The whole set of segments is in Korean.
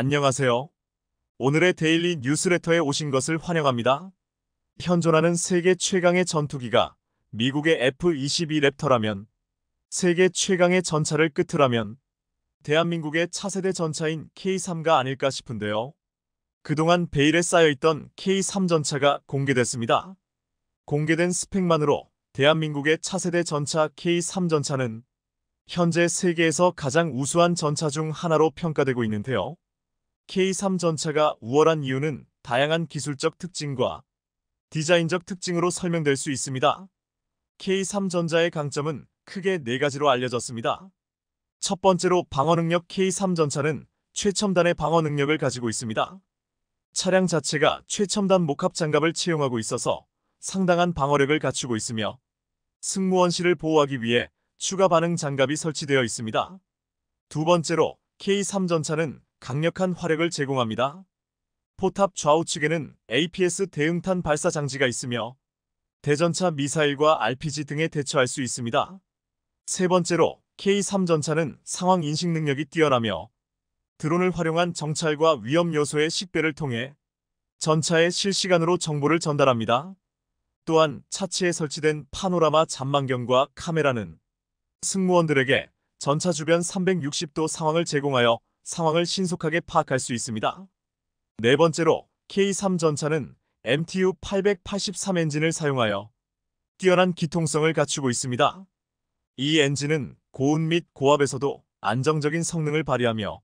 안녕하세요. 오늘의 데일리 뉴스레터에 오신 것을 환영합니다. 현존하는 세계 최강의 전투기가 미국의 F-22 랩터라면, 세계 최강의 전차를 끄트라면 대한민국의 차세대 전차인 K3가 아닐까 싶은데요. 그동안 베일에 쌓여있던 K3 전차가 공개됐습니다. 공개된 스펙만으로 대한민국의 차세대 전차 K3 전차는 현재 세계에서 가장 우수한 전차 중 하나로 평가되고 있는데요. K3 전차가 우월한 이유는 다양한 기술적 특징과 디자인적 특징으로 설명될 수 있습니다. K3 전자의 강점은 크게 4가지로 알려졌습니다. 첫 번째로 방어 능력. K3 전차는 최첨단의 방어 능력을 가지고 있습니다. 차량 자체가 최첨단 목합 장갑을 채용하고 있어서 상당한 방어력을 갖추고 있으며, 승무원실을 보호하기 위해 추가 반응 장갑이 설치되어 있습니다. 두 번째로 K3 전차는 강력한 화력을 제공합니다. 포탑 좌우측에는 APS 대응탄 발사 장치가 있으며 대전차 미사일과 RPG 등에 대처할 수 있습니다. 세 번째로 K3 전차는 상황 인식 능력이 뛰어나며 드론을 활용한 정찰과 위험 요소의 식별을 통해 전차에 실시간으로 정보를 전달합니다. 또한 차체에 설치된 파노라마 잠망경과 카메라는 승무원들에게 전차 주변 360도 상황을 제공하여 상황을 신속하게 파악할 수 있습니다. 네 번째로 K3 전차는 MTU 883 엔진을 사용하여 뛰어난 기통성을 갖추고 있습니다. 이 엔진은 고운 및 고압에서도 안정적인 성능을 발휘하며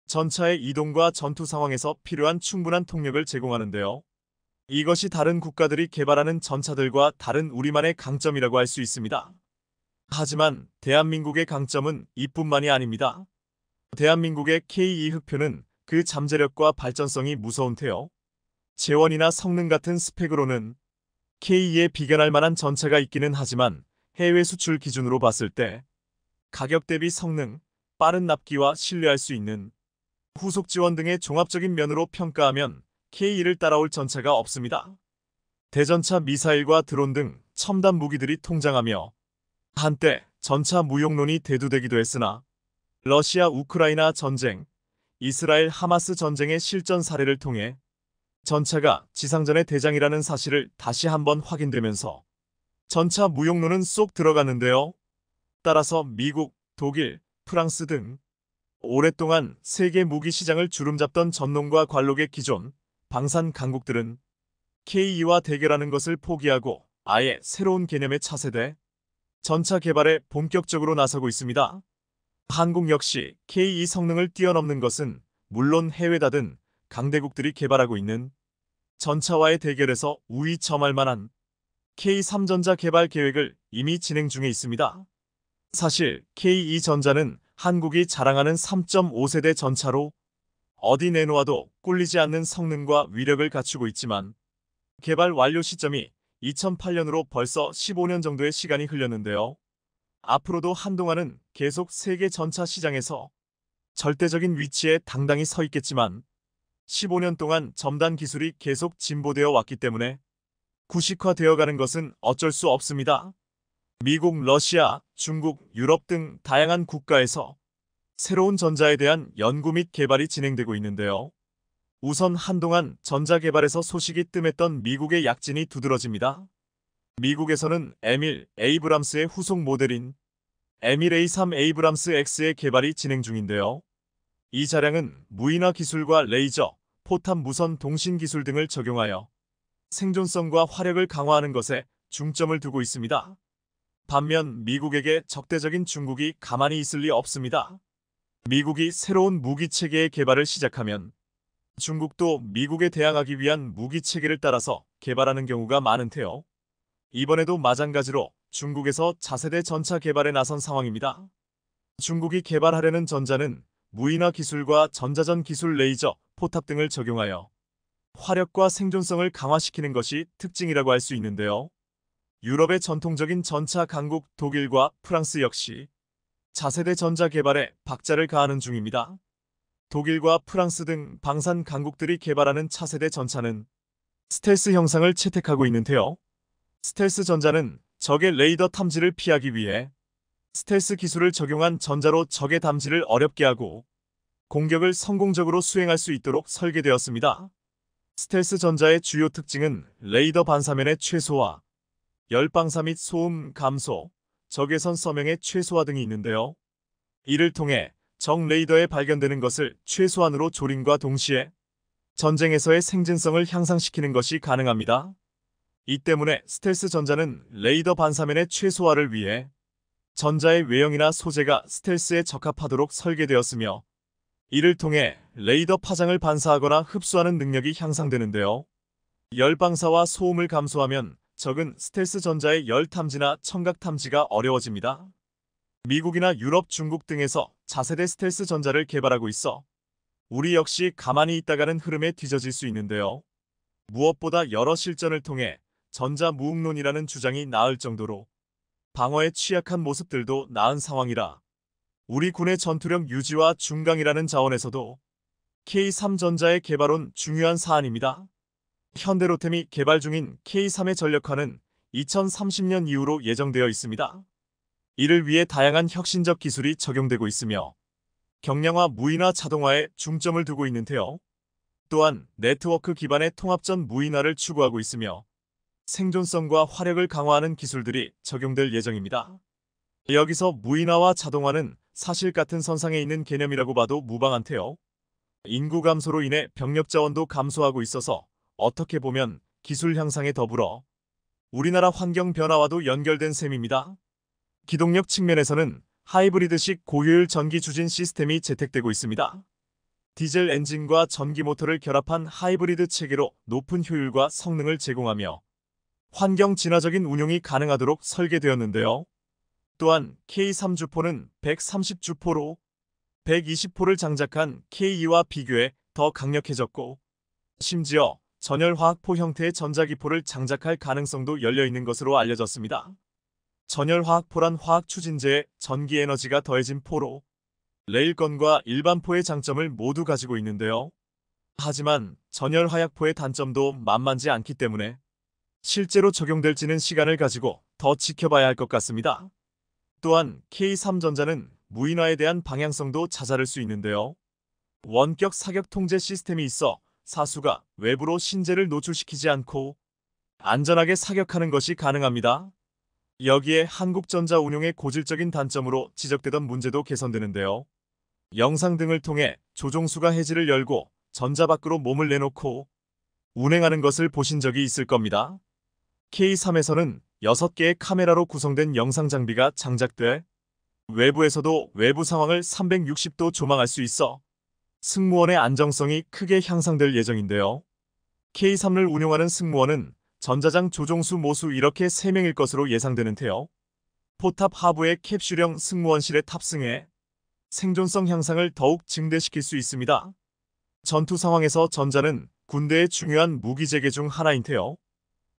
전차의 이동과 전투 상황에서 필요한 충분한 통력을 제공하는데요. 이것이 다른 국가들이 개발하는 전차들과 다른 우리만의 강점이라고 할 수 있습니다. 하지만 대한민국의 강점은 이뿐만이 아닙니다. 대한민국의 K2 흑표는 그 잠재력과 발전성이 무서운 테요. 재원이나 성능 같은 스펙으로는 K2에 비견할 만한 전차가 있기는 하지만 해외 수출 기준으로 봤을 때 가격 대비 성능, 빠른 납기와 신뢰할 수 있는 후속 지원 등의 종합적인 면으로 평가하면 K2를 따라올 전차가 없습니다. 대전차 미사일과 드론 등 첨단 무기들이 통장하며 한때 전차 무용론이 대두되기도 했으나 러시아 우크라이나 전쟁, 이스라엘 하마스 전쟁의 실전 사례를 통해 전차가 지상전의 대장이라는 사실을 다시 한번 확인되면서 전차 무용론은 쏙 들어갔는데요. 따라서 미국, 독일, 프랑스 등 오랫동안 세계 무기 시장을 주름잡던 전농과 관록의 기존 방산 강국들은 K2와 대결하는 것을 포기하고 아예 새로운 개념의 차세대 전차 개발에 본격적으로 나서고 있습니다. 한국 역시 K2 성능을 뛰어넘는 것은 물론 해외다든 강대국들이 개발하고 있는 전차와의 대결에서 우위 점할 만한 K3 전자 개발 계획을 이미 진행 중에 있습니다. 사실 K2 전자는 한국이 자랑하는 3.5세대 전차로 어디 내놓아도 꿀리지 않는 성능과 위력을 갖추고 있지만 개발 완료 시점이 2008년으로 벌써 15년 정도의 시간이 흘렀는데요. 앞으로도 한동안은 계속 세계 전차 시장에서 절대적인 위치에 당당히 서 있겠지만 15년 동안 첨단 기술이 계속 진보되어 왔기 때문에 구식화되어 가는 것은 어쩔 수 없습니다. 미국, 러시아, 중국, 유럽 등 다양한 국가에서 새로운 전자에 대한 연구 및 개발이 진행되고 있는데요. 우선 한동안 전자 개발에서 소식이 뜸했던 미국의 약진이 두드러집니다. 미국에서는 M1 에이브람스의 후속 모델인 M1 A3 에이브람스 X의 개발이 진행 중인데요. 이 차량은 무인화 기술과 레이저, 포탑 무선 통신 기술 등을 적용하여 생존성과 화력을 강화하는 것에 중점을 두고 있습니다. 반면 미국에게 적대적인 중국이 가만히 있을 리 없습니다. 미국이 새로운 무기 체계의 개발을 시작하면 중국도 미국에 대항하기 위한 무기 체계를 따라서 개발하는 경우가 많은 테요. 이번에도 마찬가지로 중국에서 차세대 전차 개발에 나선 상황입니다. 중국이 개발하려는 전자는 무인화 기술과 전자전 기술 레이저, 포탑 등을 적용하여 화력과 생존성을 강화시키는 것이 특징이라고 할 수 있는데요. 유럽의 전통적인 전차 강국 독일과 프랑스 역시 차세대 전자 개발에 박자를 가하는 중입니다. 독일과 프랑스 등 방산 강국들이 개발하는 차세대 전차는 스텔스 형상을 채택하고 있는데요. 스텔스 전자는 적의 레이더 탐지를 피하기 위해 스텔스 기술을 적용한 전자로 적의 탐지를 어렵게 하고 공격을 성공적으로 수행할 수 있도록 설계되었습니다. 스텔스 전자의 주요 특징은 레이더 반사면의 최소화, 열방사 및 소음 감소, 적외선 서명의 최소화 등이 있는데요. 이를 통해 적 레이더에 발견되는 것을 최소한으로 조림과 동시에 전쟁에서의 생존성을 향상시키는 것이 가능합니다. 이 때문에 스텔스 전자는 레이더 반사면의 최소화를 위해 전자의 외형이나 소재가 스텔스에 적합하도록 설계되었으며, 이를 통해 레이더 파장을 반사하거나 흡수하는 능력이 향상되는데요. 열방사와 소음을 감소하면 적은 스텔스 전자의 열 탐지나 청각 탐지가 어려워집니다. 미국이나 유럽, 중국 등에서 차세대 스텔스 전자를 개발하고 있어 우리 역시 가만히 있다가는 흐름에 뒤처질 수 있는데요. 무엇보다 여러 실전을 통해 전자무응론이라는 주장이 나을 정도로 방어에 취약한 모습들도 나은 상황이라 우리 군의 전투력 유지와 중강이라는 자원에서도 K3전자의 개발은 중요한 사안입니다. 현대로템이 개발 중인 K3의 전력화는 2030년 이후로 예정되어 있습니다. 이를 위해 다양한 혁신적 기술이 적용되고 있으며 경량화, 무인화, 자동화에 중점을 두고 있는데요. 또한 네트워크 기반의 통합전 무인화를 추구하고 있으며 생존성과 화력을 강화하는 기술들이 적용될 예정입니다. 여기서 무인화와 자동화는 사실 같은 선상에 있는 개념이라고 봐도 무방한데요. 인구 감소로 인해 병력 자원도 감소하고 있어서 어떻게 보면 기술 향상에 더불어 우리나라 환경 변화와도 연결된 셈입니다. 기동력 측면에서는 하이브리드식 고효율 전기 추진 시스템이 채택되고 있습니다. 디젤 엔진과 전기 모터를 결합한 하이브리드 체계로 높은 효율과 성능을 제공하며 환경 친화적인 운용이 가능하도록 설계되었는데요. 또한 K3주포는 130주포로 120포를 장착한 K2와 비교해 더 강력해졌고, 심지어 전열화학포 형태의 전자기포를 장착할 가능성도 열려있는 것으로 알려졌습니다. 전열화학포란 화학추진제에 전기에너지가 더해진 포로 레일건과 일반 포의 장점을 모두 가지고 있는데요. 하지만 전열화약포의 단점도 만만치 않기 때문에 실제로 적용될지는 시간을 가지고 더 지켜봐야 할 것 같습니다. 또한 K3전자는 무인화에 대한 방향성도 자잘할 수 있는데요. 원격 사격 통제 시스템이 있어 사수가 외부로 신재를 노출시키지 않고 안전하게 사격하는 것이 가능합니다. 여기에 한국전자 운용의 고질적인 단점으로 지적되던 문제도 개선되는데요. 영상 등을 통해 조종수가 해지를 열고 전자 밖으로 몸을 내놓고 운행하는 것을 보신 적이 있을 겁니다. K3에서는 6개의 카메라로 구성된 영상 장비가 장착돼 외부에서도 외부 상황을 360도 조망할 수 있어 승무원의 안정성이 크게 향상될 예정인데요. K3을 운용하는 승무원은 전자장, 조종수, 모수 이렇게 3명일 것으로 예상되는데요. 포탑 하부의 캡슐형 승무원실에 탑승해 생존성 향상을 더욱 증대시킬 수 있습니다. 전투 상황에서 전자는 군대의 중요한 무기재개 중 하나인데요.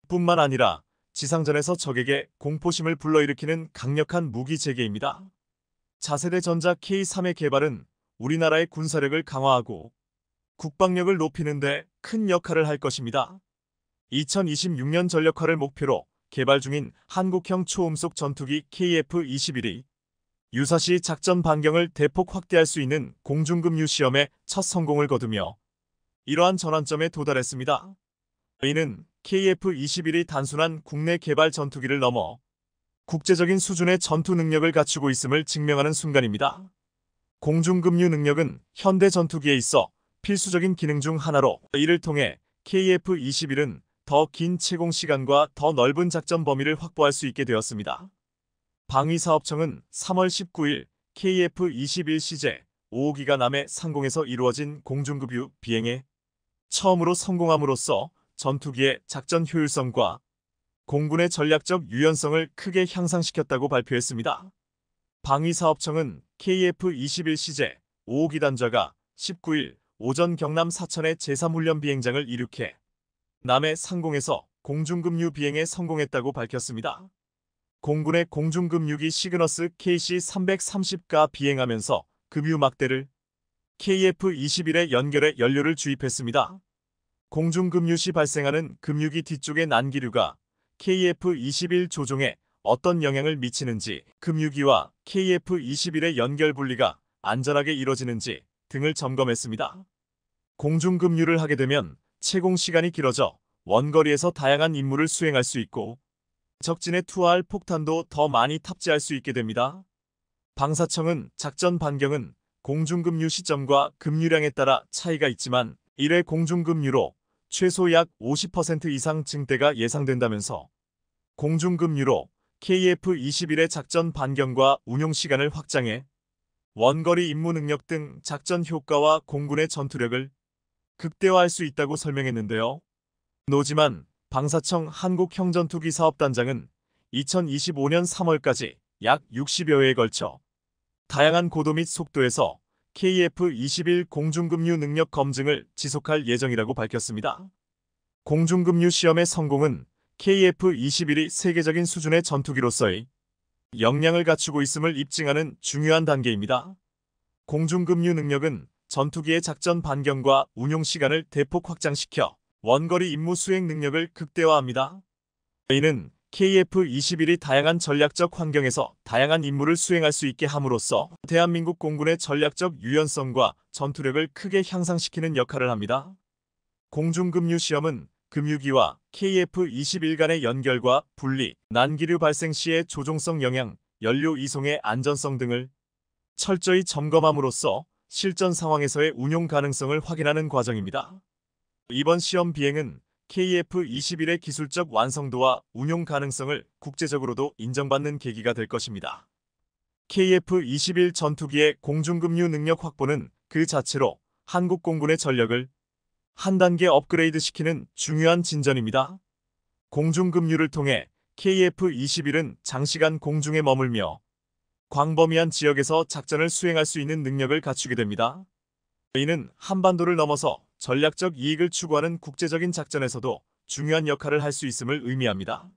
뿐만 아니라 지상전에서 적에게 공포심을 불러일으키는 강력한 무기재개입니다. 차세대 전자 K3의 개발은 우리나라의 군사력을 강화하고 국방력을 높이는 데 큰 역할을 할 것입니다. 2026년 전력화를 목표로 개발 중인 한국형 초음속 전투기 KF-21이 유사시 작전 반경을 대폭 확대할 수 있는 공중급유 시험에 첫 성공을 거두며 이러한 전환점에 도달했습니다. 이는 KF-21이 단순한 국내 개발 전투기를 넘어 국제적인 수준의 전투 능력을 갖추고 있음을 증명하는 순간입니다. 공중급유 능력은 현대 전투기에 있어 필수적인 기능 중 하나로 이를 통해 KF-21은 더 긴 채공 시간과 더 넓은 작전 범위를 확보할 수 있게 되었습니다. 방위사업청은 3월 19일 KF-21CJ 5호기가 남해 상공에서 이루어진 공중급유 비행에 처음으로 성공함으로써 전투기의 작전 효율성과 공군의 전략적 유연성을 크게 향상시켰다고 발표했습니다. 방위사업청은 KF-21CJ 5호기 단자가 19일 오전 경남 사천의 제3훈련 비행장을 이륙해 남해 상공에서 공중급유 비행에 성공했다고 밝혔습니다. 공군의 공중급유기 시그너스 KC-330가 비행하면서 급유 막대를 KF-21에 연결해 연료를 주입했습니다. 공중급유 시 발생하는 급유기 뒤쪽의 난기류가 KF-21 조종에 어떤 영향을 미치는지, 급유기와 KF-21의 연결 분리가 안전하게 이뤄지는지 등을 점검했습니다. 공중급류를 하게 되면 채공 시간이 길어져 원거리에서 다양한 임무를 수행할 수 있고 적진에 투하할 폭탄도 더 많이 탑재할 수 있게 됩니다. 방사청은 작전 반경은 공중급류 시점과 급류량에 따라 차이가 있지만 1회 공중급류로 최소 약 50% 이상 증대가 예상된다면서 공중급류로 KF-21의 작전 반경과 운용 시간을 확장해 원거리 임무 능력 등 작전 효과와 공군의 전투력을 극대화할 수 있다고 설명했는데요. 노지만 방사청 한국형전투기 사업단장은 2025년 3월까지 약 60여 회에 걸쳐 다양한 고도 및 속도에서 KF-21 공중급류 능력 검증을 지속할 예정이라고 밝혔습니다. 공중급류 시험의 성공은 KF-21이 세계적인 수준의 전투기로서의 역량을 갖추고 있음을 입증하는 중요한 단계입니다. 공중급류 능력은 전투기의 작전 반경과 운용 시간을 대폭 확장시켜 원거리 임무 수행 능력을 극대화합니다. 이는 KF-21이 다양한 전략적 환경에서 다양한 임무를 수행할 수 있게 함으로써 대한민국 공군의 전략적 유연성과 전투력을 크게 향상시키는 역할을 합니다. 공중급류 시험은 급유기와 KF-21 간의 연결과 분리, 난기류 발생 시의 조종성 영향, 연료 이송의 안전성 등을 철저히 점검함으로써 실전 상황에서의 운용 가능성을 확인하는 과정입니다. 이번 시험 비행은 KF-21의 기술적 완성도와 운용 가능성을 국제적으로도 인정받는 계기가 될 것입니다. KF-21 전투기의 공중급류 능력 확보는 그 자체로 한국 공군의 전력을 한 단계 업그레이드 시키는 중요한 진전입니다. 공중급류를 통해 KF-21은 장시간 공중에 머물며 광범위한 지역에서 작전을 수행할 수 있는 능력을 갖추게 됩니다. 이는 한반도를 넘어서 전략적 이익을 추구하는 국제적인 작전에서도 중요한 역할을 할 수 있음을 의미합니다.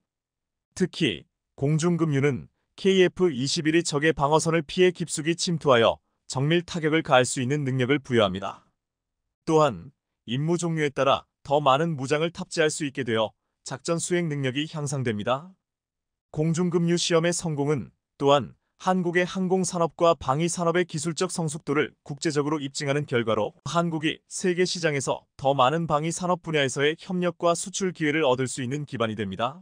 특히 공중급류는 KF-21이 적의 방어선을 피해 깊숙이 침투하여 정밀 타격을 가할 수 있는 능력을 부여합니다. 또한 임무 종류에 따라 더 많은 무장을 탑재할 수 있게 되어 작전 수행 능력이 향상됩니다. 공중급류 시험의 성공은 또한 한국의 항공산업과 방위산업의 기술적 성숙도를 국제적으로 입증하는 결과로 한국이 세계 시장에서 더 많은 방위산업 분야에서의 협력과 수출 기회를 얻을 수 있는 기반이 됩니다.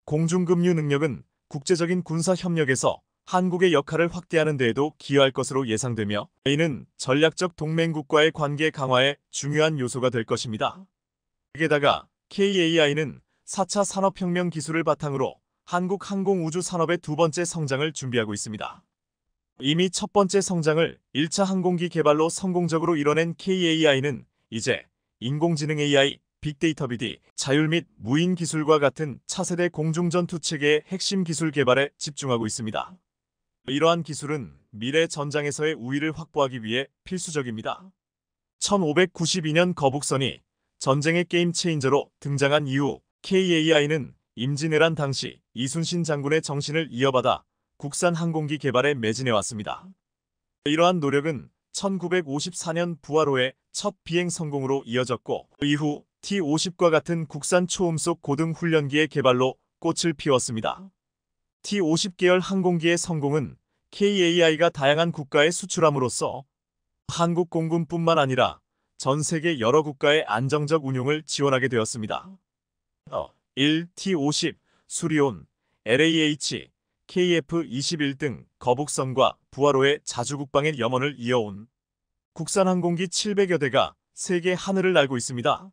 공중급류 능력은 국제적인 군사 협력에서 한국의 역할을 확대하는 데에도 기여할 것으로 예상되며 이는 전략적 동맹국과의 관계 강화에 중요한 요소가 될 것입니다. 게다가 KAI는 4차 산업혁명 기술을 바탕으로 한국 항공우주 산업의 두 번째 성장을 준비하고 있습니다. 이미 첫 번째 성장을 1차 항공기 개발로 성공적으로 이뤄낸 KAI는 이제 인공지능 AI, 빅데이터 BD, 자율 및 무인 기술과 같은 차세대 공중전투 체계의 핵심 기술 개발에 집중하고 있습니다. 이러한 기술은 미래 전장에서의 우위를 확보하기 위해 필수적입니다. 1592년 거북선이 전쟁의 게임 체인저로 등장한 이후 KAI는 임진왜란 당시 이순신 장군의 정신을 이어받아 국산 항공기 개발에 매진해왔습니다. 이러한 노력은 1954년 부하로의 첫 비행 성공으로 이어졌고 이후 T-50과 같은 국산 초음속 고등 훈련기의 개발로 꽃을 피웠습니다. T-50 계열 항공기의 성공은 KAI가 다양한 국가에 수출함으로써 한국 공군뿐만 아니라 전 세계 여러 국가의 안정적 운용을 지원하게 되었습니다. 1. T-50, 수리온, LAH, KF-21 등 거북선과 부하로의 자주국방의 염원을 이어온 국산 항공기 700여 대가 세계 하늘을 날고 있습니다.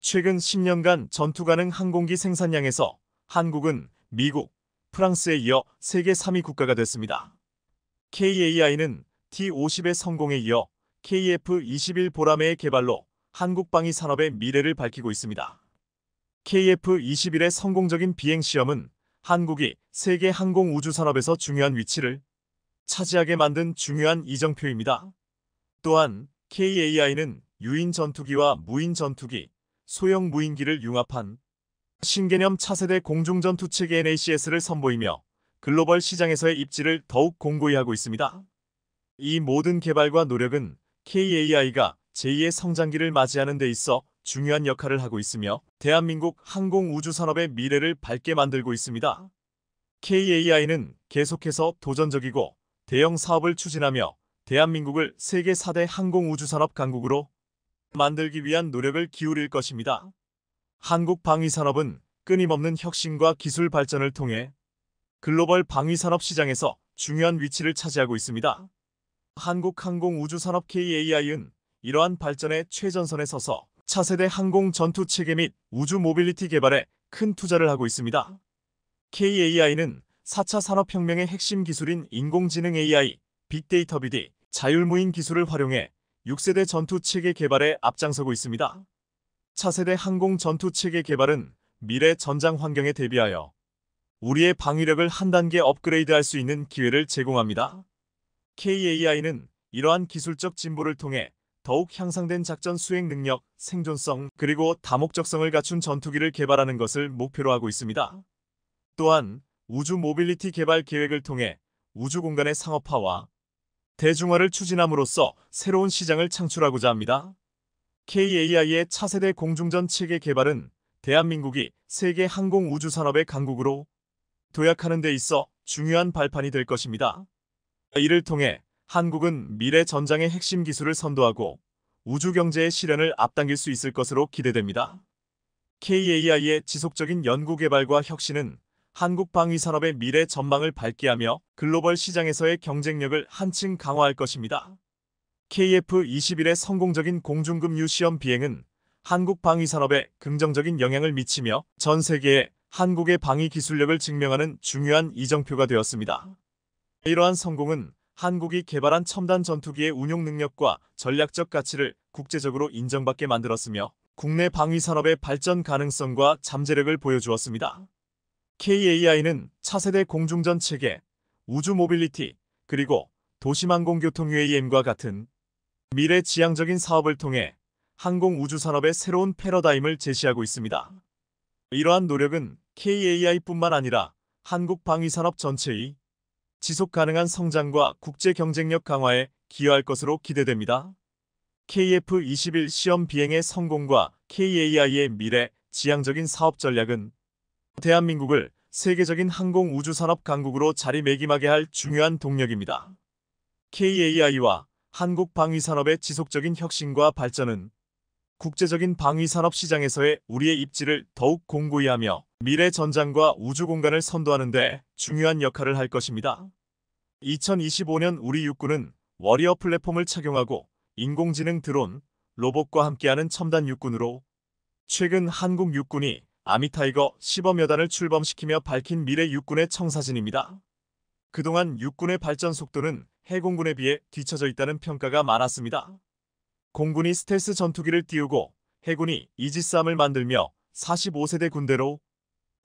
최근 10년간 전투 가능 항공기 생산량에서 한국은 미국, 프랑스에 이어 세계 3위 국가가 됐습니다. KAI는 T-50의 성공에 이어 KF-21 보라매의 개발로 한국 방위 산업의 미래를 밝히고 있습니다. KF-21의 성공적인 비행 시험은 한국이 세계 항공우주 산업에서 중요한 위치를 차지하게 만든 중요한 이정표입니다. 또한 KAI는 유인 전투기와 무인 전투기, 소형 무인기를 융합한 신개념 차세대 공중전투체계 NACS를 선보이며 글로벌 시장에서의 입지를 더욱 공고히 하고 있습니다. 이 모든 개발과 노력은 KAI가 제2의 성장기를 맞이하는 데 있어 중요한 역할을 하고 있으며 대한민국 항공우주산업의 미래를 밝게 만들고 있습니다. KAI는 계속해서 도전적이고 대형 사업을 추진하며 대한민국을 세계 4대 항공우주산업 강국으로 만들기 위한 노력을 기울일 것입니다. 한국 방위산업은 끊임없는 혁신과 기술 발전을 통해 글로벌 방위산업 시장에서 중요한 위치를 차지하고 있습니다. 한국항공우주산업 KAI는 이러한 발전의 최전선에 서서 차세대 항공 전투 체계 및 우주 모빌리티 개발에 큰 투자를 하고 있습니다. KAI는 4차 산업혁명의 핵심 기술인 인공지능 AI, 빅데이터 BD, 자율무인 기술을 활용해 6세대 전투 체계 개발에 앞장서고 있습니다. 차세대 항공 전투 체계 개발은 미래 전장 환경에 대비하여 우리의 방위력을 한 단계 업그레이드할 수 있는 기회를 제공합니다. KAI는 이러한 기술적 진보를 통해 더욱 향상된 작전 수행 능력, 생존성, 그리고 다목적성을 갖춘 전투기를 개발하는 것을 목표로 하고 있습니다. 또한 우주 모빌리티 개발 계획을 통해 우주 공간의 상업화와 대중화를 추진함으로써 새로운 시장을 창출하고자 합니다. KAI의 차세대 공중전 체계 개발은 대한민국이 세계 항공우주 산업의 강국으로 도약하는 데 있어 중요한 발판이 될 것입니다. 이를 통해 한국은 미래 전장의 핵심 기술을 선도하고 우주 경제의 실현을 앞당길 수 있을 것으로 기대됩니다. KAI의 지속적인 연구 개발과 혁신은 한국 방위 산업의 미래 전망을 밝게 하며 글로벌 시장에서의 경쟁력을 한층 강화할 것입니다. KF-21의 성공적인 공중급유 시험 비행은 한국 방위 산업에 긍정적인 영향을 미치며 전 세계에 한국의 방위 기술력을 증명하는 중요한 이정표가 되었습니다. 이러한 성공은 한국이 개발한 첨단 전투기의 운용 능력과 전략적 가치를 국제적으로 인정받게 만들었으며 국내 방위 산업의 발전 가능성과 잠재력을 보여주었습니다. KAI는 차세대 공중전 체계, 우주 모빌리티, 그리고 도심항공교통 UAM과 같은 미래 지향적인 사업을 통해 항공우주 산업의 새로운 패러다임을 제시하고 있습니다. 이러한 노력은 KAI뿐만 아니라 한국 방위산업 전체의 지속 가능한 성장과 국제 경쟁력 강화에 기여할 것으로 기대됩니다. KF-21 시험 비행의 성공과 KAI의 미래 지향적인 사업 전략은 대한민국을 세계적인 항공우주산업 강국으로 자리매김하게 할 중요한 동력입니다. KAI와 한국 방위산업의 지속적인 혁신과 발전은 국제적인 방위산업 시장에서의 우리의 입지를 더욱 공고히 하며 미래 전장과 우주 공간을 선도하는 데 중요한 역할을 할 것입니다. 2025년 우리 육군은 워리어 플랫폼을 착용하고 인공지능 드론, 로봇과 함께하는 첨단 육군으로 최근 한국 육군이 아미타이거 시범여 단을 출범시키며 밝힌 미래 육군의 청사진입니다. 그동안 육군의 발전 속도는 해공군에 비해 뒤처져 있다는 평가가 많았습니다. 공군이 스텔스 전투기를 띄우고 해군이 이지스함을 만들며 45세대 군대로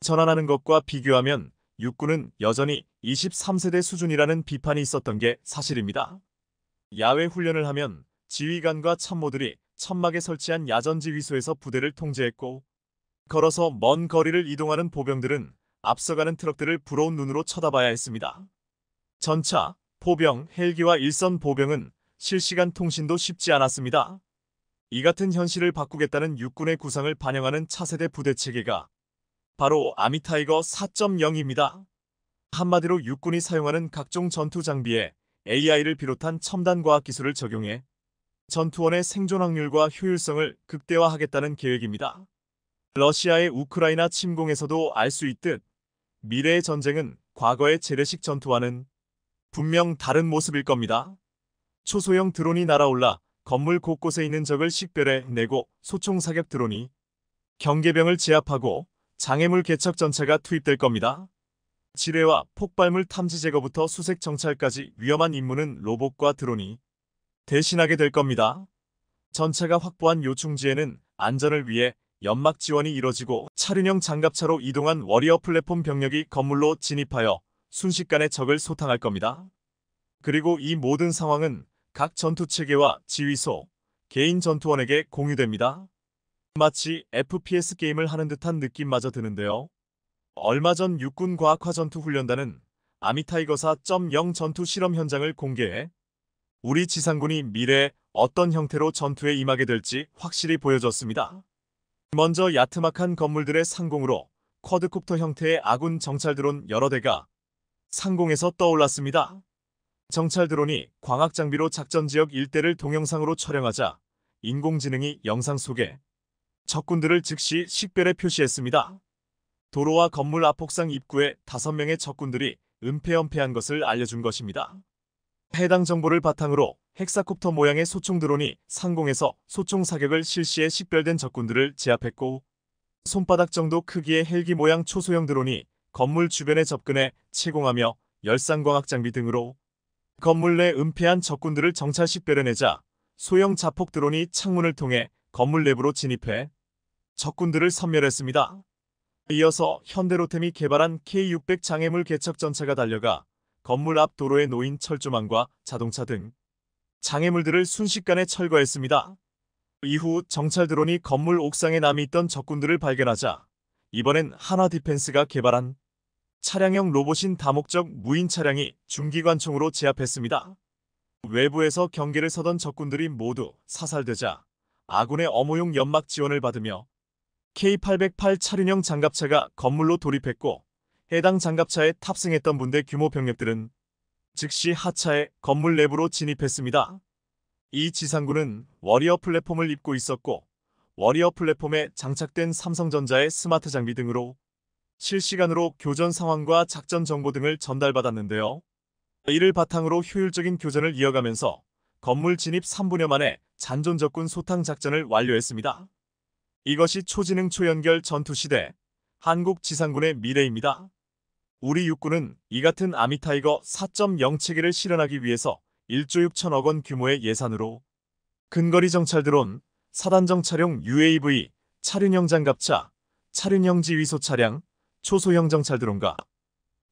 전환하는 것과 비교하면 육군은 여전히 23세대 수준이라는 비판이 있었던 게 사실입니다. 야외 훈련을 하면 지휘관과 참모들이 천막에 설치한 야전지휘소에서 부대를 통제했고 걸어서 먼 거리를 이동하는 보병들은 앞서가는 트럭들을 부러운 눈으로 쳐다봐야 했습니다. 전차, 포병, 헬기와 일선 보병은 실시간 통신도 쉽지 않았습니다. 이 같은 현실을 바꾸겠다는 육군의 구상을 반영하는 차세대 부대 체계가 바로 아미타이거 4.0입니다. 한마디로 육군이 사용하는 각종 전투 장비에 AI를 비롯한 첨단 과학 기술을 적용해 전투원의 생존 확률과 효율성을 극대화하겠다는 계획입니다. 러시아의 우크라이나 침공에서도 알 수 있듯 미래의 전쟁은 과거의 재래식 전투와는 분명 다른 모습일 겁니다. 초소형 드론이 날아올라 건물 곳곳에 있는 적을 식별해내고 소총 사격 드론이 경계병을 제압하고 장애물 개척 전차가 투입될 겁니다. 지뢰와 폭발물 탐지 제거부터 수색 정찰까지 위험한 임무는 로봇과 드론이 대신하게 될 겁니다. 전차가 확보한 요충지에는 안전을 위해 연막 지원이 이뤄지고 차륜형 장갑차로 이동한 워리어 플랫폼 병력이 건물로 진입하여 순식간에 적을 소탕할 겁니다. 그리고 이 모든 상황은 각 전투체계와 지휘소, 개인 전투원에게 공유됩니다. 마치 FPS 게임을 하는 듯한 느낌마저 드는데요. 얼마 전 육군 과학화전투훈련단은 아미타이거 4.0 전투 실험 현장을 공개해 우리 지상군이 미래에 어떤 형태로 전투에 임하게 될지 확실히 보여줬습니다. 먼저 야트막한 건물들의 상공으로 쿼드콥터 형태의 아군 정찰 드론 여러 대가 상공에서 떠올랐습니다. 정찰 드론이 광학 장비로 작전 지역 일대를 동영상으로 촬영하자 인공지능이 영상 속에 적군들을 즉시 식별해 표시했습니다. 도로와 건물 앞 옥상 입구에 5명의 적군들이 은폐엄폐한 것을 알려준 것입니다. 해당 정보를 바탕으로 헥사콥터 모양의 소총 드론이 상공에서 소총 사격을 실시해 식별된 적군들을 제압했고, 손바닥 정도 크기의 헬기 모양 초소형 드론이 건물 주변에 접근해 채공하며 열상광학 장비 등으로 건물 내 은폐한 적군들을 정찰 식별해내자 소형 자폭 드론이 창문을 통해 건물 내부로 진입해 적군들을 섬멸했습니다. 이어서 현대로템이 개발한 K600 장애물 개척 전차가 달려가 건물 앞 도로에 놓인 철조망과 자동차 등 장애물들을 순식간에 철거했습니다. 이후 정찰 드론이 건물 옥상에 남이 있던 적군들을 발견하자 이번엔 한화디펜스가 개발한 차량형 로봇인 다목적 무인 차량이 중기관총으로 제압했습니다. 외부에서 경계를 서던 적군들이 모두 사살되자 아군의 엄호용 연막 지원을 받으며 K808 차륜형 장갑차가 건물로 돌입했고, 해당 장갑차에 탑승했던 분대 규모 병력들은 즉시 하차해 건물 내부로 진입했습니다. 이 지상군은 워리어 플랫폼을 입고 있었고, 워리어 플랫폼에 장착된 삼성전자의 스마트 장비 등으로 실시간으로 교전 상황과 작전 정보 등을 전달받았는데요. 이를 바탕으로 효율적인 교전을 이어가면서 건물 진입 3분여 만에 잔존 적군 소탕 작전을 완료했습니다. 이것이 초지능 초연결 전투시대 한국 지상군의 미래입니다. 우리 육군은 이 같은 아미타이거 4.0 체계를 실현하기 위해서 1조 6천억 원 규모의 예산으로 근거리 정찰 드론, 사단 정찰용 UAV, 차륜형 장갑차, 차륜형 지휘소 차량, 초소형 정찰 드론과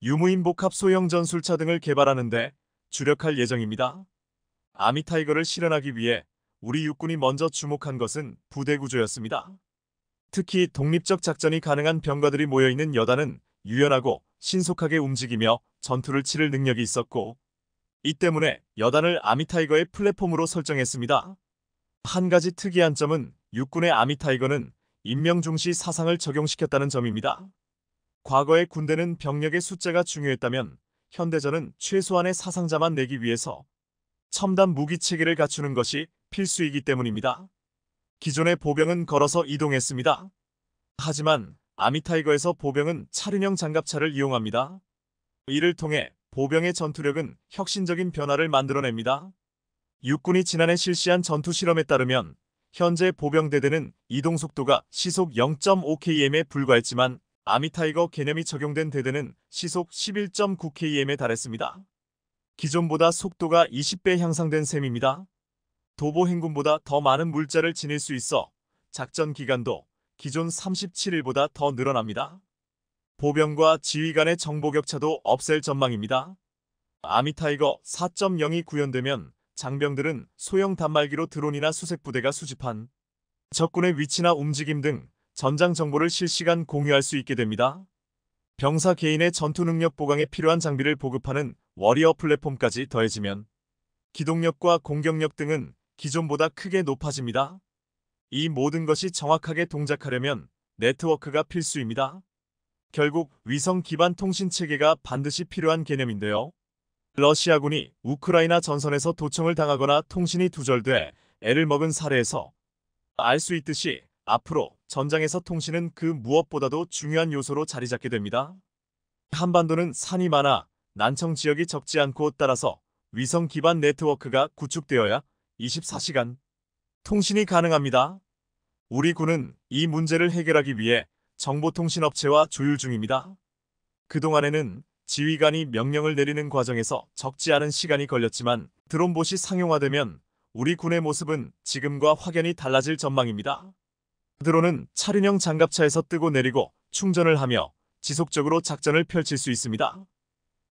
유무인 복합 소형 전술차 등을 개발하는데 주력할 예정입니다. 아미타이거를 실현하기 위해 우리 육군이 먼저 주목한 것은 부대 구조였습니다. 특히 독립적 작전이 가능한 병과들이 모여있는 여단은 유연하고 신속하게 움직이며 전투를 치를 능력이 있었고, 이 때문에 여단을 아미타이거의 플랫폼으로 설정했습니다. 한 가지 특이한 점은 육군의 아미타이거는 임명중시 사상을 적용시켰다는 점입니다. 과거의 군대는 병력의 숫자가 중요했다면 현대전은 최소한의 사상자만 내기 위해서 첨단 무기 체계를 갖추는 것이 필수이기 때문입니다. 기존의 보병은 걸어서 이동했습니다. 하지만 아미타이거에서 보병은 차륜형 장갑차를 이용합니다. 이를 통해 보병의 전투력은 혁신적인 변화를 만들어냅니다. 육군이 지난해 실시한 전투 실험에 따르면 현재 보병대대는 이동속도가 시속 0.5km에 불과했지만 아미타이거 개념이 적용된 대대는 시속 11.9km에 달했습니다. 기존보다 속도가 20배 향상된 셈입니다. 도보 행군보다 더 많은 물자를 지닐 수 있어 작전 기간도 기존 37일보다 더 늘어납니다. 보병과 지휘 간의 정보 격차도 없앨 전망입니다. 아미타이거 4.0이 구현되면 장병들은 소형 단말기로 드론이나 수색부대가 수집한 적군의 위치나 움직임 등 전장 정보를 실시간 공유할 수 있게 됩니다. 병사 개인의 전투 능력 보강에 필요한 장비를 보급하는 워리어 플랫폼까지 더해지면 기동력과 공격력 등은 기존보다 크게 높아집니다. 이 모든 것이 정확하게 동작하려면 네트워크가 필수입니다. 결국 위성 기반 통신 체계가 반드시 필요한 개념인데요. 러시아군이 우크라이나 전선에서 도청을 당하거나 통신이 두절돼 애를 먹은 사례에서 알 수 있듯이 앞으로 전장에서 통신은 그 무엇보다도 중요한 요소로 자리 잡게 됩니다. 한반도는 산이 많아 난청 지역이 적지 않고 따라서 위성 기반 네트워크가 구축되어야 24시간 통신이 가능합니다. 우리 군은 이 문제를 해결하기 위해 정보통신업체와 조율 중입니다. 그동안에는 지휘관이 명령을 내리는 과정에서 적지 않은 시간이 걸렸지만 드론봇이 상용화되면 우리 군의 모습은 지금과 확연히 달라질 전망입니다. 드론은 차륜형 장갑차에서 뜨고 내리고 충전을 하며 지속적으로 작전을 펼칠 수 있습니다.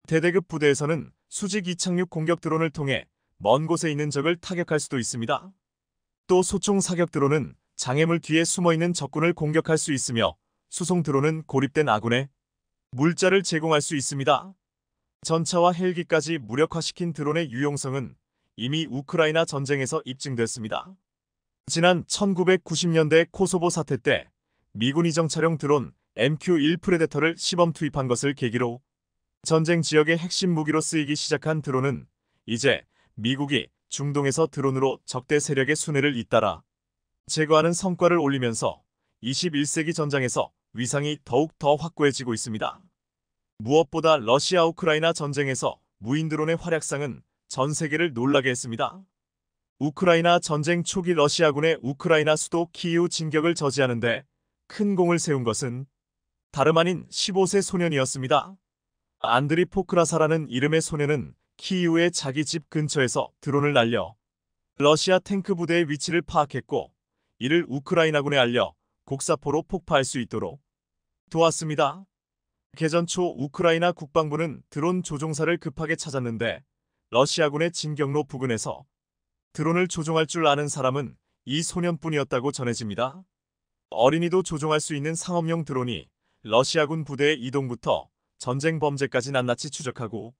대대급 부대에서는 수직 이착륙 공격 드론을 통해 먼 곳에 있는 적을 타격할 수도 있습니다. 또 소총 사격 드론은 장애물 뒤에 숨어있는 적군을 공격할 수 있으며 수송 드론은 고립된 아군의 물자를 제공할 수 있습니다. 전차와 헬기까지 무력화시킨 드론의 유용성은 이미 우크라이나 전쟁에서 입증됐습니다. 지난 1990년대 코소보 사태 때 미군 이정차용 드론 MQ-1 프레데터를 시범 투입한 것을 계기로 전쟁 지역의 핵심 무기로 쓰이기 시작한 드론은 이제 미국이 중동에서 드론으로 적대 세력의 순회를 잇따라 제거하는 성과를 올리면서 21세기 전장에서 위상이 더욱 더 확고해지고 있습니다. 무엇보다 러시아 우크라이나 전쟁에서 무인 드론의 활약상은 전 세계를 놀라게 했습니다. 우크라이나 전쟁 초기 러시아군의 우크라이나 수도 키이우 진격을 저지하는데 큰 공을 세운 것은 다름 아닌 15세 소년이었습니다. 안드리 포크라사라는 이름의 소년은 키이우의 자기 집 근처에서 드론을 날려 러시아 탱크 부대의 위치를 파악했고 이를 우크라이나군에 알려 곡사포로 폭파할 수 있도록 도왔습니다. 개전 초 우크라이나 국방부는 드론 조종사를 급하게 찾았는데 러시아군의 진격로 부근에서 드론을 조종할 줄 아는 사람은 이 소년뿐이었다고 전해집니다. 어린이도 조종할 수 있는 상업용 드론이 러시아군 부대의 이동부터 전쟁 범죄까지 낱낱이 추적하고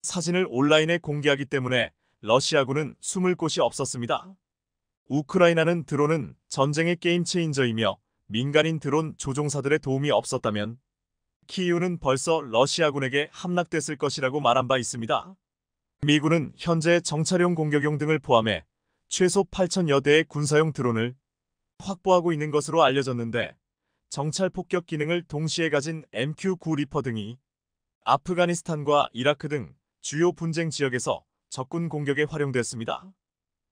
사진을 온라인에 공개하기 때문에 러시아군은 숨을 곳이 없었습니다. 우크라이나는 드론은 전쟁의 게임 체인저이며 민간인 드론 조종사들의 도움이 없었다면 키이우는 벌써 러시아군에게 함락됐을 것이라고 말한 바 있습니다. 미군은 현재 정찰용 공격용 등을 포함해 최소 8,000여 대의 군사용 드론을 확보하고 있는 것으로 알려졌는데 정찰 폭격 기능을 동시에 가진 MQ-9 리퍼 등이 아프가니스탄과 이라크 등 주요 분쟁 지역에서 적군 공격에 활용됐습니다.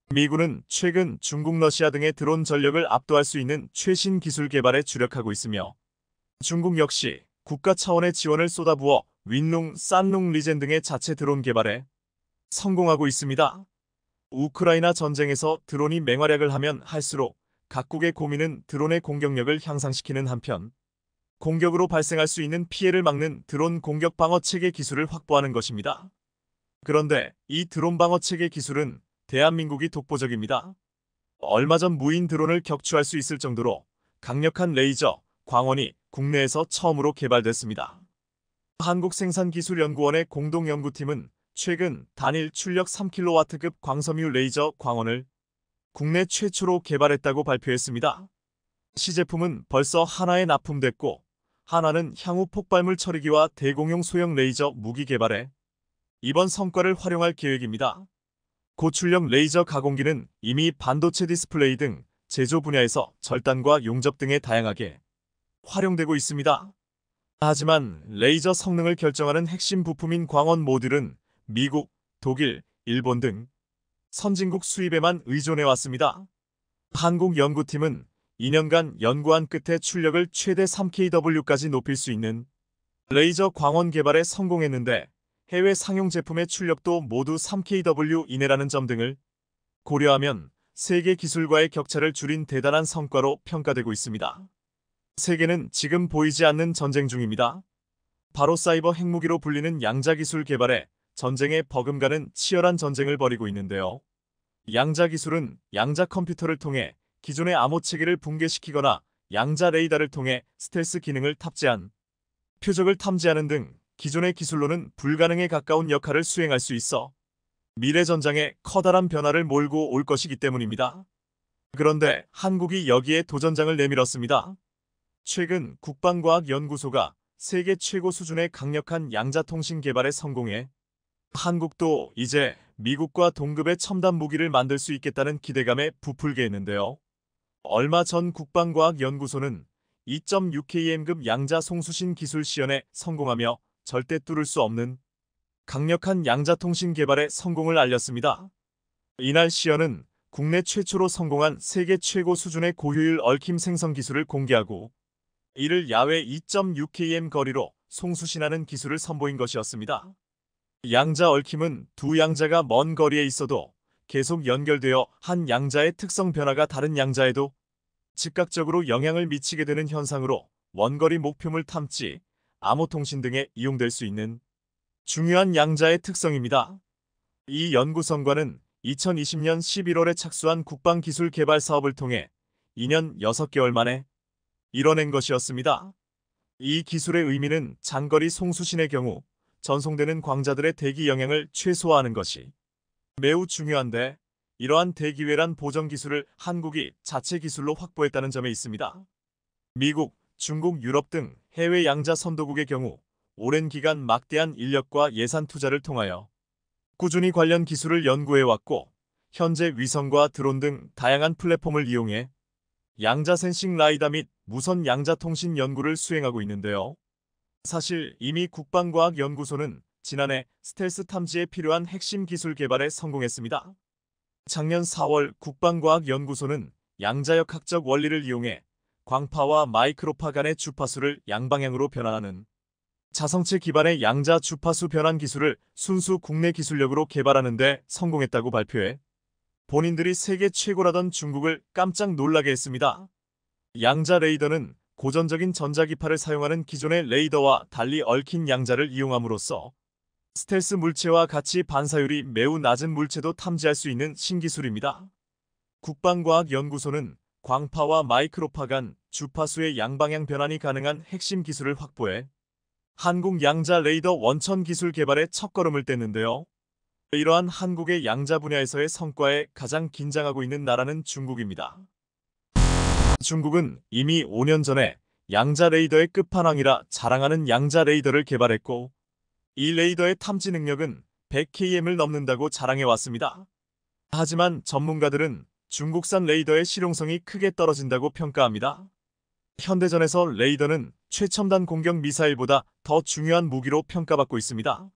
미군은 최근 중국, 러시아 등의 드론 전력을 압도할 수 있는 최신 기술 개발에 주력하고 있으며 중국 역시 국가 차원의 지원을 쏟아부어 윈룽, 산룽, 리젠 등의 자체 드론 개발에 성공하고 있습니다. 우크라이나 전쟁에서 드론이 맹활약을 하면 할수록 각국의 고민은 드론의 공격력을 향상시키는 한편 공격으로 발생할 수 있는 피해를 막는 드론 공격 방어 체계 기술을 확보하는 것입니다. 그런데 이 드론 방어 체계 기술은 대한민국이 독보적입니다. 얼마 전 무인 드론을 격추할 수 있을 정도로 강력한 레이저, 광원이 국내에서 처음으로 개발됐습니다. 한국생산기술연구원의 공동연구팀은 최근 단일 출력 3kW급 광섬유 레이저 광원을 국내 최초로 개발했다고 발표했습니다. 시제품은 벌써 한화에 납품됐고 한화는 향후 폭발물 처리기와 대공용 소형 레이저 무기 개발에 이번 성과를 활용할 계획입니다. 고출력 레이저 가공기는 이미 반도체 디스플레이 등 제조 분야에서 절단과 용접 등에 다양하게 활용되고 있습니다. 하지만 레이저 성능을 결정하는 핵심 부품인 광원 모듈은 미국, 독일, 일본 등 선진국 수입에만 의존해왔습니다. 한국연구팀은 2년간 연구한 끝에 출력을 최대 3kW까지 높일 수 있는 레이저 광원 개발에 성공했는데 해외 상용 제품의 출력도 모두 3kW 이내라는 점 등을 고려하면 세계 기술과의 격차를 줄인 대단한 성과로 평가되고 있습니다. 세계는 지금 보이지 않는 전쟁 중입니다. 바로 사이버 핵무기로 불리는 양자 기술 개발에 전쟁에 버금가는 치열한 전쟁을 벌이고 있는데요. 양자 기술은 양자 컴퓨터를 통해 기존의 암호 체계를 붕괴시키거나 양자 레이더를 통해 스텔스 기능을 탑재한 표적을 탐지하는 등 기존의 기술로는 불가능에 가까운 역할을 수행할 수 있어 미래 전장에 커다란 변화를 몰고 올 것이기 때문입니다. 그런데 한국이 여기에 도전장을 내밀었습니다. 최근 국방과학연구소가 세계 최고 수준의 강력한 양자통신 개발에 성공해 한국도 이제 미국과 동급의 첨단 무기를 만들 수 있겠다는 기대감에 부풀게 했는데요. 얼마 전 국방과학연구소는 2.6km급 양자 송수신 기술 시연에 성공하며 절대 뚫을 수 없는 강력한 양자통신 개발에 성공을 알렸습니다. 이날 시연은 국내 최초로 성공한 세계 최고 수준의 고효율 얽힘 생성 기술을 공개하고 이를 야외 2.6km 거리로 송수신하는 기술을 선보인 것이었습니다. 양자 얽힘은 두 양자가 먼 거리에 있어도 계속 연결되어 한 양자의 특성 변화가 다른 양자에도 즉각적으로 영향을 미치게 되는 현상으로 원거리 목표물 탐지, 암호통신 등에 이용될 수 있는 중요한 양자의 특성입니다. 이 연구 성과는 2020년 11월에 착수한 국방기술개발 사업을 통해 2년 6개월 만에 이뤄낸 것이었습니다. 이 기술의 의미는 장거리 송수신의 경우 전송되는 광자들의 대기 영향을 최소화하는 것이 매우 중요한데 이러한 대기외란 보정 기술을 한국이 자체 기술로 확보했다는 점에 있습니다. 미국, 중국, 유럽 등 해외 양자 선도국의 경우 오랜 기간 막대한 인력과 예산 투자를 통하여 꾸준히 관련 기술을 연구해왔고 현재 위성과 드론 등 다양한 플랫폼을 이용해 양자 센싱 라이다 및 무선 양자 통신 연구를 수행하고 있는데요. 사실 이미 국방과학연구소는 지난해 스텔스 탐지에 필요한 핵심 기술 개발에 성공했습니다. 작년 4월 국방과학연구소는 양자역학적 원리를 이용해 광파와 마이크로파 간의 주파수를 양방향으로 변환하는 자성체 기반의 양자 주파수 변환 기술을 순수 국내 기술력으로 개발하는 데 성공했다고 발표해 본인들이 세계 최고라던 중국을 깜짝 놀라게 했습니다. 양자 레이더는 고전적인 전자기파를 사용하는 기존의 레이더와 달리 얽힌 양자를 이용함으로써 스텔스 물체와 같이 반사율이 매우 낮은 물체도 탐지할 수 있는 신기술입니다. 국방과학연구소는 광파와 마이크로파 간 주파수의 양방향 변환이 가능한 핵심 기술을 확보해 한국 양자 레이더 원천 기술 개발에 첫걸음을 뗐는데요. 이러한 한국의 양자 분야에서의 성과에 가장 긴장하고 있는 나라는 중국입니다. 중국은 이미 5년 전에 양자 레이더의 끝판왕이라 자랑하는 양자 레이더를 개발했고 이 레이더의 탐지 능력은 100km을 넘는다고 자랑해왔습니다. 하지만 전문가들은 중국산 레이더의 실용성이 크게 떨어진다고 평가합니다. 현대전에서 레이더는 최첨단 공격 미사일보다 더 중요한 무기로 평가받고 있습니다.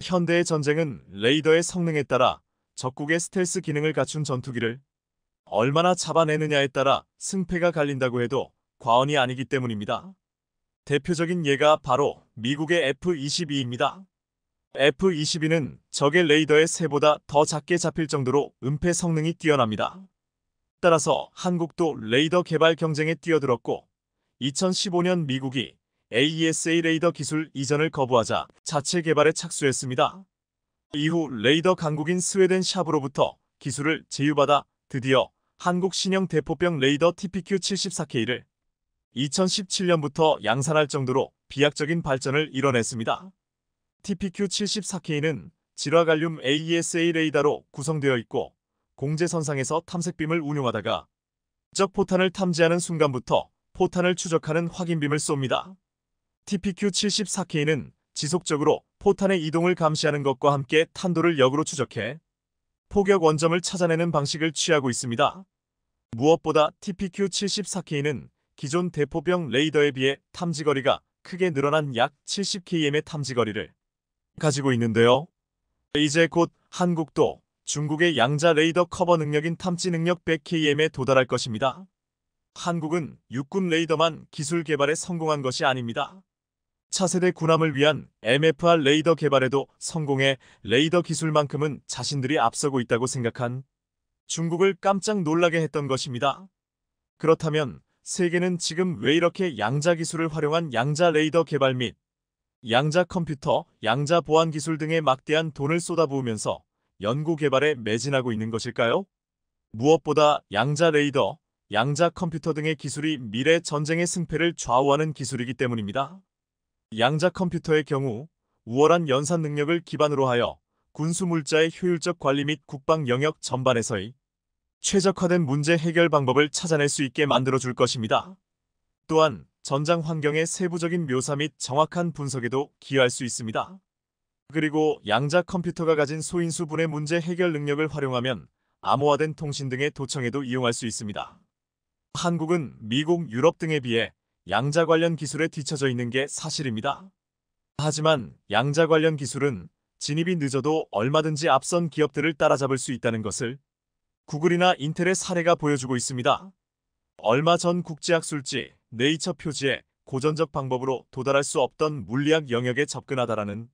현대의 전쟁은 레이더의 성능에 따라 적국의 스텔스 기능을 갖춘 전투기를 얼마나 잡아내느냐에 따라 승패가 갈린다고 해도 과언이 아니기 때문입니다. 대표적인 예가 바로 미국의 F-22입니다. F-22는 적의 레이더의 새보다 더 작게 잡힐 정도로 은폐 성능이 뛰어납니다. 따라서 한국도 레이더 개발 경쟁에 뛰어들었고 2015년 미국이 AESA 레이더 기술 이전을 거부하자 자체 개발에 착수했습니다. 이후 레이더 강국인 스웨덴 샵으로부터 기술을 제휴받아 드디어 한국 신형 대포병 레이더 TPQ-74K를 2017년부터 양산할 정도로 비약적인 발전을 이뤄냈습니다. TPQ-74K는 질화갈륨 AESA 레이더로 구성되어 있고 공제선상에서 탐색빔을 운용하다가 적 포탄을 탐지하는 순간부터 포탄을 추적하는 확인빔을 쏩니다. TPQ-74K는 지속적으로 포탄의 이동을 감시하는 것과 함께 탄도를 역으로 추적해 포격 원점을 찾아내는 방식을 취하고 있습니다. 무엇보다 TPQ-74K는 기존 대포병 레이더에 비해 탐지거리가 크게 늘어난 약 70km의 탐지거리를 가지고 있는데요. 이제 곧 한국도 중국의 양자 레이더 커버 능력인 탐지 능력 100km에 도달할 것입니다. 한국은 육군 레이더만 기술 개발에 성공한 것이 아닙니다. 차세대 군함을 위한 MFR 레이더 개발에도 성공해 레이더 기술만큼은 자신들이 앞서고 있다고 생각한 중국을 깜짝 놀라게 했던 것입니다. 그렇다면 세계는 지금 왜 이렇게 양자 기술을 활용한 양자 레이더 개발 및 양자 컴퓨터, 양자 보안 기술 등에 막대한 돈을 쏟아부으면서 연구 개발에 매진하고 있는 것일까요? 무엇보다 양자 레이더, 양자 컴퓨터 등의 기술이 미래 전쟁의 승패를 좌우하는 기술이기 때문입니다. 양자 컴퓨터의 경우 우월한 연산 능력을 기반으로 하여 군수 물자의 효율적 관리 및 국방 영역 전반에서의 최적화된 문제 해결 방법을 찾아낼 수 있게 만들어줄 것입니다. 또한 전장 환경의 세부적인 묘사 및 정확한 분석에도 기여할 수 있습니다. 그리고 양자 컴퓨터가 가진 소인수 분해 문제 해결 능력을 활용하면 암호화된 통신 등의 도청에도 이용할 수 있습니다. 한국은 미국, 유럽 등에 비해 양자 관련 기술에 뒤처져 있는 게 사실입니다. 하지만 양자 관련 기술은 진입이 늦어도 얼마든지 앞선 기업들을 따라잡을 수 있다는 것을 구글이나 인텔의 사례가 보여주고 있습니다. 얼마 전 국제학술지 네이처 표지에 고전적 방법으로 도달할 수 없던 물리학 영역에 접근하다라는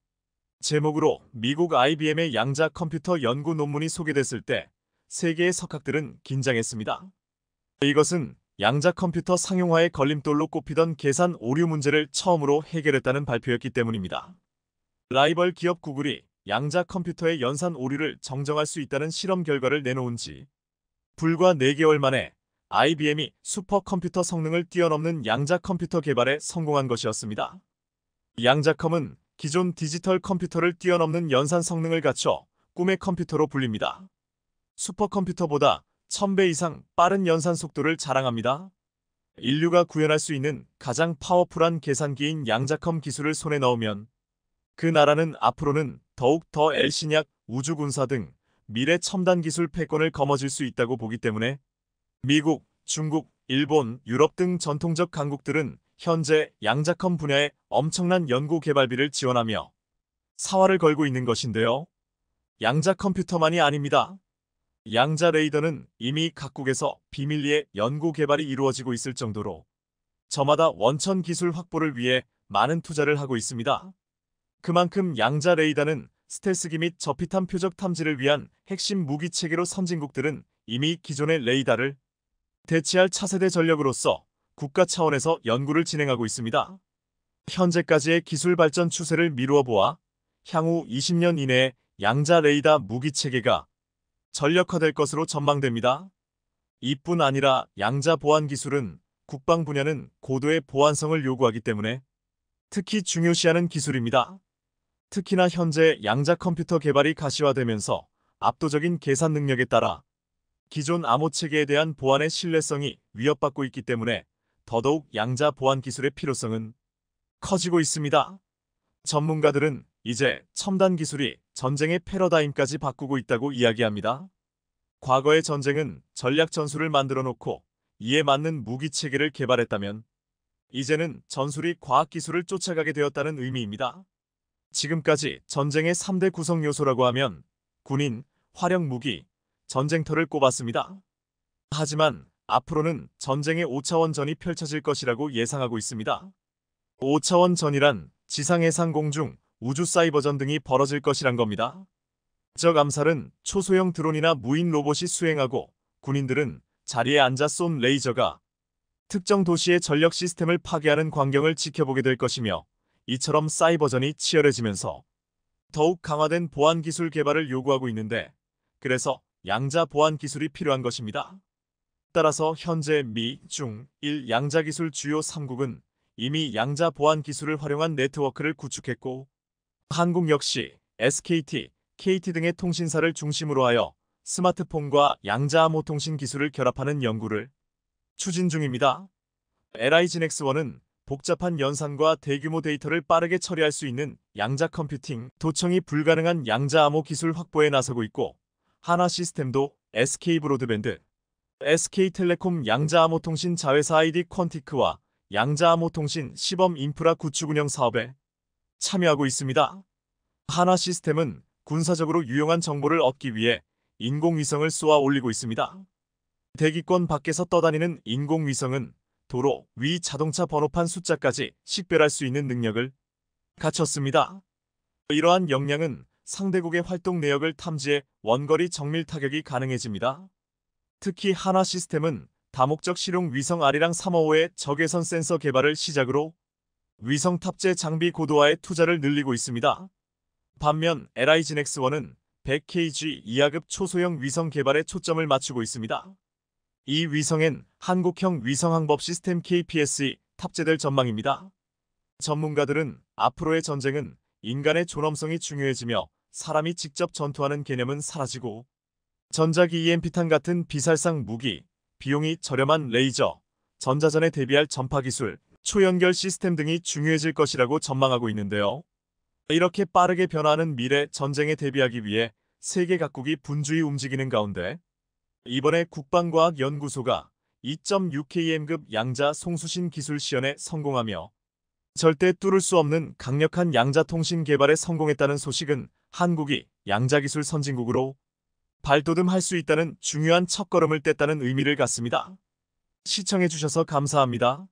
제목으로 미국 IBM의 양자 컴퓨터 연구 논문이 소개됐을 때 세계의 석학들은 긴장했습니다. 이것은 양자 컴퓨터 상용화의 걸림돌로 꼽히던 계산 오류 문제를 처음으로 해결했다는 발표였기 때문입니다. 라이벌 기업 구글이 양자 컴퓨터의 연산 오류를 정정할 수 있다는 실험 결과를 내놓은 지 불과 4개월 만에 IBM이 슈퍼컴퓨터 성능을 뛰어넘는 양자 컴퓨터 개발에 성공한 것이었습니다. 양자컴은 기존 디지털 컴퓨터를 뛰어넘는 연산 성능을 갖춰 꿈의 컴퓨터로 불립니다. 슈퍼컴퓨터보다 1000배 이상 빠른 연산 속도를 자랑합니다. 인류가 구현할 수 있는 가장 파워풀한 계산기인 양자컴 기술을 손에 넣으면 그 나라는 앞으로는 더욱 더 엘신약, 우주군사 등 미래 첨단 기술 패권을 거머쥘 수 있다고 보기 때문에 미국, 중국, 일본, 유럽 등 전통적 강국들은 현재 양자컴 분야에 엄청난 연구 개발비를 지원하며 사활을 걸고 있는 것인데요. 양자 컴퓨터만이 아닙니다. 양자 레이더는 이미 각국에서 비밀리에 연구 개발이 이루어지고 있을 정도로 저마다 원천 기술 확보를 위해 많은 투자를 하고 있습니다. 그만큼 양자 레이더는 스텔스기 및 저피탄 표적 탐지를 위한 핵심 무기 체계로 선진국들은 이미 기존의 레이더를 대체할 차세대 전력으로서 국가 차원에서 연구를 진행하고 있습니다. 현재까지의 기술 발전 추세를 미루어 보아 향후 20년 이내에 양자 레이더 무기 체계가 전력화될 것으로 전망됩니다. 이뿐 아니라 양자 보안 기술은 국방 분야는 고도의 보안성을 요구하기 때문에 특히 중요시하는 기술입니다. 특히나 현재 양자 컴퓨터 개발이 가시화되면서 압도적인 계산 능력에 따라 기존 암호 체계에 대한 보안의 신뢰성이 위협받고 있기 때문에 더더욱 양자 보안 기술의 필요성은 커지고 있습니다. 전문가들은 이제 첨단 기술이 전쟁의 패러다임까지 바꾸고 있다고 이야기합니다. 과거의 전쟁은 전략 전술을 만들어 놓고 이에 맞는 무기 체계를 개발했다면 이제는 전술이 과학 기술을 쫓아가게 되었다는 의미입니다. 지금까지 전쟁의 3대 구성 요소라고 하면 군인, 화력 무기, 전쟁터를 꼽았습니다. 하지만 앞으로는 전쟁의 5차원 전이 펼쳐질 것이라고 예상하고 있습니다. 5차원 전이란 지상 해상 공중, 우주 사이버전 등이 벌어질 것이란 겁니다. 적 암살은 초소형 드론이나 무인 로봇이 수행하고 군인들은 자리에 앉아 쏜 레이저가 특정 도시의 전력 시스템을 파괴하는 광경을 지켜보게 될 것이며 이처럼 사이버전이 치열해지면서 더욱 강화된 보안 기술 개발을 요구하고 있는데 그래서 양자 보안 기술이 필요한 것입니다. 따라서 현재 미, 중, 일 양자 기술 주요 3국은 이미 양자 보안 기술을 활용한 네트워크를 구축했고 한국 역시 SKT, KT 등의 통신사를 중심으로 하여 스마트폰과 양자 암호 통신 기술을 결합하는 연구를 추진 중입니다. LIGNX1은 복잡한 연산과 대규모 데이터를 빠르게 처리할 수 있는 양자 컴퓨팅, 도청이 불가능한 양자 암호 기술 확보에 나서고 있고 하나 시스템도 SK브로드밴드, SK텔레콤 양자 암호 통신 자회사 ID 퀀티크와 양자 암호 통신 시범 인프라 구축 운영 사업에 참여하고 있습니다. 하나 시스템은 군사적으로 유용한 정보를 얻기 위해 인공위성을 쏘아 올리고 있습니다. 대기권 밖에서 떠다니는 인공위성은 도로 위 자동차 번호판 숫자까지 식별할 수 있는 능력을 갖췄습니다. 이러한 역량은 상대국의 활동 내역을 탐지해 원거리 정밀 타격이 가능해집니다. 특히 하나 시스템은 다목적 실용 위성 아리랑 355의 적외선 센서 개발을 시작으로 위성 탑재 장비 고도화에 투자를 늘리고 있습니다. 반면 LIGNX1은 100kg 이하급 초소형 위성 개발에 초점을 맞추고 있습니다. 이 위성엔 한국형 위성항법 시스템 KPS이 탑재될 전망입니다. 전문가들은 앞으로의 전쟁은 인간의 존엄성이 중요해지며 사람이 직접 전투하는 개념은 사라지고 전자기 EMP탄 같은 비살상 무기, 비용이 저렴한 레이저, 전자전에 대비할 전파기술, 초연결 시스템 등이 중요해질 것이라고 전망하고 있는데요. 이렇게 빠르게 변화하는 미래 전쟁에 대비하기 위해 세계 각국이 분주히 움직이는 가운데 이번에 국방과학연구소가 2.6km급 양자 송수신 기술 시연에 성공하며 절대 뚫을 수 없는 강력한 양자 통신 개발에 성공했다는 소식은 한국이 양자기술 선진국으로 발돋움할 수 있다는 중요한 첫걸음을 뗐다는 의미를 갖습니다. 시청해주셔서 감사합니다.